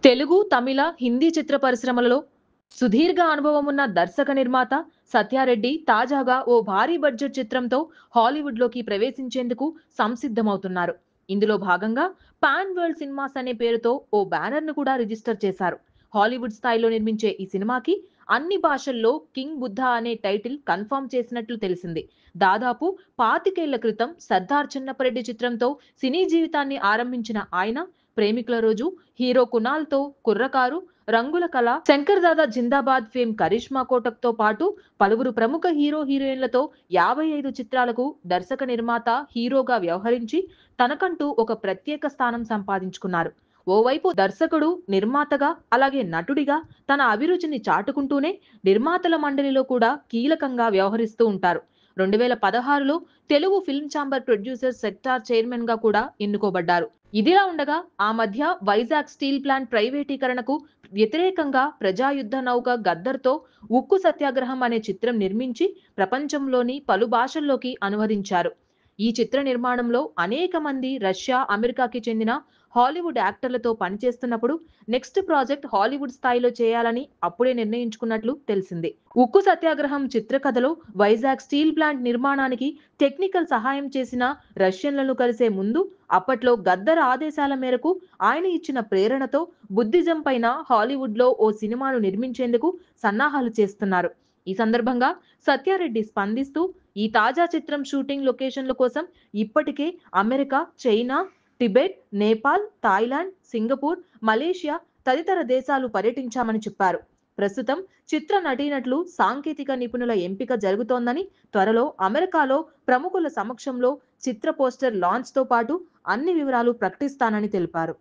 తెలుగు, తమిళ, హిందీ చిత్ర పరిశ్రమలలో సుదీర్ఘ అనుభవం ఉన్న దర్శక నిర్మాత సత్యారెడ్డి తాజాగా ఓ భారీ బడ్జెట్ చిత్రంతో హాలీవుడ్‌లోకి ప్రవేశించేందుకు సంసిద్ధమవుతున్నారు. ఇందులో భాగంగా పాన్ వరల్డ్ సినిమాస్ అనే పేరుతో ఓ బ్యానర్‌ను కూడా రిజిస్టర్ చేశారు. హాలీవుడ్ స్థాయిలో నిర్మించే ఈ సినిమాకి అన్ని భాషల్లో కింగ్ బుద్ధ అనే టైటిల్ కన్ఫర్మ్ చేసినట్లు తెలిసింది. దాదాపు 25 ఏళ్ల క్రితం సర్దార్ చిన్నపరెడ్డి చిత్రంతో సినీ జీవితాన్ని ఆరంభించిన ఆయన ప్రేమికుల రోజు, హీరో కునాల్‌తో కుర్రకారు, రంగుల కళ, శంకర్ దాదా జిందాబాద్ ఫేమ్ కరిష్మా కోటక్‌తో పాటు పలువురు ప్రముఖ హీరో హీరోయిన్లతో 55 చిత్రాలకు దర్శక నిర్మాత, హీరోగా వ్యవహరించి తనకంటూ ఒక ప్రత్యేక స్థానం సంపాదించుకున్నారు. ఓవైపు దర్శకుడు, నిర్మాతగా, అలాగే నటుడిగా తన అభిరుచిని చాటుకుంటూనే నిర్మాతల మండలిలో కూడా కీలకంగా వ్యవహరిస్తూ ఉంటారు. 2016లో Telugu film chamber producer sector చైర్మన్‌గా కూడా ఎన్నుకోబడ్డారు. ఇదిలా ఉండగా ఆ మధ్య వైజాగ్ స్టీల్ ప్లాంట్ ప్రైవేటీకరణకు వ్యతిరేకంగా ప్రజాయుద్ధ నౌక గద్దర్‌తో ఉక్కు సత్యాగ్రహం అనే చిత్రం నిర్మించి ప్రపంచంలోని పలు భాషల్లోకి అనువదించారు. ఈ చిత్ర నిర్మాణంలో అనేక మంది రష్యా, అమెరికాకి చెందిన హాలీవుడ్ యాక్టర్లతో పనిచేస్తున్నప్పుడు నెక్స్ట్ ప్రాజెక్ట్ హాలీవుడ్ స్థాయిలో చేయాలని అప్పుడే నిర్ణయించుకున్నట్లు తెలిసింది. ఉక్కు సత్యాగ్రహం చిత్రకథలో వైజాగ్ స్టీల్ ప్లాంట్ నిర్మాణానికి టెక్నికల్ సహాయం చేసిన రష్యన్లను కలిసే ముందు అప్పట్లో గద్దర్ ఆదేశాల మేరకు ఆయన ఇచ్చిన ప్రేరణతో బుద్ధిజం పైన హాలీవుడ్‌లో ఓ సినిమాను నిర్మించేందుకు సన్నాహాలు చేస్తున్నారు. ఈ సందర్భంగా సత్యారెడ్డి స్పందిస్తూ ఈ తాజా చిత్రం షూటింగ్ లొకేషన్ల కోసం ఇప్పటికే America, China, Tibet, Nepal, Thailand, Singapore, Malaysia తదితర దేశాలు పర్యటించామని చెప్పారు. ప్రస్తుతం చిత్ర నటీనటులు, సాంకేతిక నిపుణుల ఎంపిక జరుగుతోందని, త్వరలో అమెరికాలో ప్రముఖుల సమక్షంలో చిత్ర పోస్టర్ లాంచ్‌తో పాటు అన్ని వివరాలు ప్రకటిస్తానని తెలిపారు.